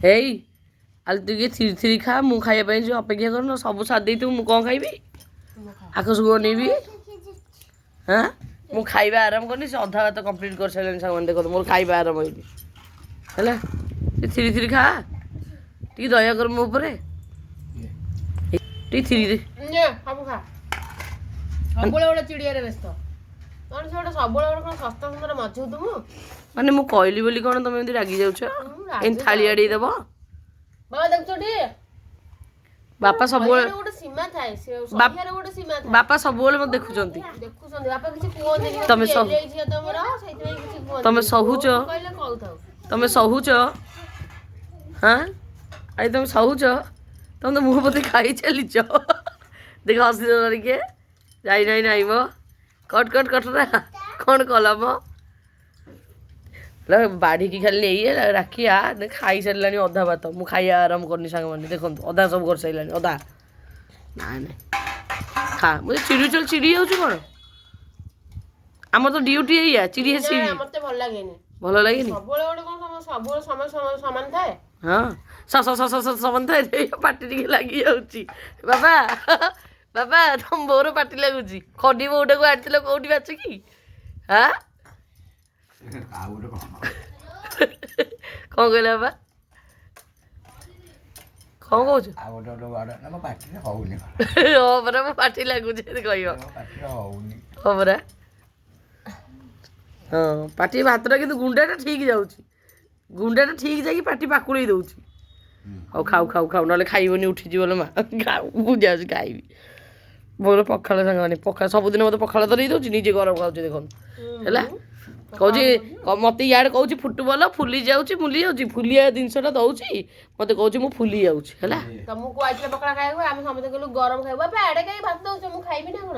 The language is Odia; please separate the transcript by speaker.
Speaker 1: ହେଇ ଆଲେ ତୁ ଟିକେ ଥିରି ଥିରି ଖା ମୁଁ ଖାଇବା ପାଇଁ ଯେଉଁ ଅପେକ୍ଷା କରୁନ ସବୁ ସାରି ଦେଇଥିବୁ ମୁଁ କ'ଣ ଖାଇବି ଆକାଶକୁ ଅନେଇବି ହଁ ମୁଁ ଖାଇବା ଆରମ୍ଭ କରିନି ସେ ଅଧା ଭାତ କମ୍ପ୍ଲିଟ୍ କରିସାରିଲାଣି ସାଙ୍ଗମାନେ ଦେଖନ୍ତୁ ମୋର ଖାଇବା ଆରମ୍ଭ ହେଇନି ହେଲା ଟିକେ ଥିରି ଥିରି ଖା ଟିକେ ଦୟା କର ମୋ ଉପରେ ଟିକେ ଥିରି
Speaker 2: ସବୁ ଖା ସବୁବେଳେ ଗୋଟେ ଚିଡ଼ିଆରେ ବ୍ୟସ୍ତ କ'ଣ ସେ ଗୋଟେ ସବୁବେଳେ ଗୋଟେ କ'ଣ ଶସ୍ତା ସୁନ୍ଦର ମଜୁଦ ମୁଁ
Speaker 1: ମାନେ ମୁଁ କହିଲି ବୋଲି କ'ଣ ତମେ ଏମିତି ରାଗି ଯାଉଛ ଏମିତି ଥାଳି ଆଡ଼େଇ ଦେବ
Speaker 2: ବାବା ଦେଖୁଛଟି
Speaker 1: ବାପା ସବୁବେଳେ
Speaker 2: ଗୋଟେ ସୀମା ଥାଏ ସହିଆର ଗୋଟେ ସୀମା ଥାଏ
Speaker 1: ବାପା ସବୁବେଳେ ମୋତେ ଦେଖୁଛନ୍ତି
Speaker 2: ବାପା କିଛି କୁହନ୍ତିନି
Speaker 1: ତମେ
Speaker 2: ଝିଅ ତମର ସେଇଥିପାଇଁ କିଛି କୁହନ୍ତି
Speaker 1: ତମେ ସହୁଛ
Speaker 2: କହିଲେ କହୁଥାଉ
Speaker 1: ତମେ ସହୁଛ ହଁ ଆଇ ତମେ ସହୁଛ ତମେ ତ ମୁହଁ ପୋତି ଖାଇ ଚାଲିଛ ଦେଖ ହସି ଟିକେ ଯାଇ ନାଇଁ ନାଇଁ ମ କଟ କଟ କଟରା କ'ଣ କଲା ମ ବାଢ଼ିକି ଖାଲି ନେଇ ରାଖିଆ ଖାଇସାରିଲାଣି ଅଧା ଭାତ ମୁଁ ଖାଇବା ଆରମ୍ଭ କରିନି ସାଙ୍ଗମାନେ ଦେଖନ୍ତୁ ଅଧା ସବୁ କରିସାରିଲାଣି ଅଧା ନାଇଁ ନାଇଁ ଖା ମୁଁ ଚିଡ଼ି ଚିଡ଼ି ଯାଉଛି କ'ଣ ଆମର ତ ଡ୍ୟୁଟି ଏଇଆ ଚିଡ଼ି ଚିଡ଼ି
Speaker 2: ମତେ ଭଲ ଲାଗେନି
Speaker 1: ଭଲ ଲାଗେନି
Speaker 2: ସବୁବେଳେ ଗୋଟେ କ'ଣ ସବୁବେଳେ ସମାନ ଥାଏ
Speaker 1: ହଁ ସମାନ ଥାଏ ପାଟି ଟିକେ ଲାଗି ଯାଉଛି ବାବା ବାବା ତମ ବୋଉର ପାଟି ଲାଗୁଛି ଖଡି ବୋଉଟାକୁ ଆଣିଥିଲ କୋଉଠି ବାଛିକି ହାଁ କ'ଣ କହିଲା ବାବା କ'ଣ କହୁଛୁ ହଁ ପରା ମୋ ପାଟି ଲାଗୁଛି କହିବ ହଁ ପରା ହଁ ପାଟି ଭାତଟା କିନ୍ତୁ ଗୁଣ୍ଡାଟା ଠିକ୍ ଯାଉଛି ଗୁଣ୍ଡାଟା ଠିକ୍ ଯାଇକି ପାଟି ପାକୁଳେଇ ଦେଉଛି ହଉ ଖାଉ ଖାଉ ଖାଉ ନହେଲେ ଖାଇବନି ଉଠିଯିବ ଲୋ ମା ମୁଁ ଯାଉଛି ଖାଇବି ମୋର ପଖାଳ ସାଙ୍ଗମାନେ ପଖାଳ ସବୁଦିନ ମୋତେ ପଖାଳ ଧରେଇ ଦେଉଛି ନିଜେ ଗରମ ଖାଉଛି ଦେଖନ୍ତୁ ହେଲା କହୁଛି ମୋତେ ଇଆଡ଼େ କହୁଛି ଫୁଟବଲ ଫୁଲି ଯାଉଛି ଫୁଲିଆ ଜିନିଷଟା ଦେଉଛି ମୋତେ କହୁଛି ମୁଁ ଫୁଲି ଯାଉଛି ହେଲା
Speaker 2: ତମକୁ କହିଥିଲେ ପଖାଳ ଖାଇବାକୁ ଆମେ ସମସ୍ତେ କହିଲୁ ଗରମ ଖାଇବୁ ବାପା ଆଡ଼େ କାହିଁ ଭାତ ଦେଉଛ ମୁଁ ଖାଇବି ନା କ'ଣ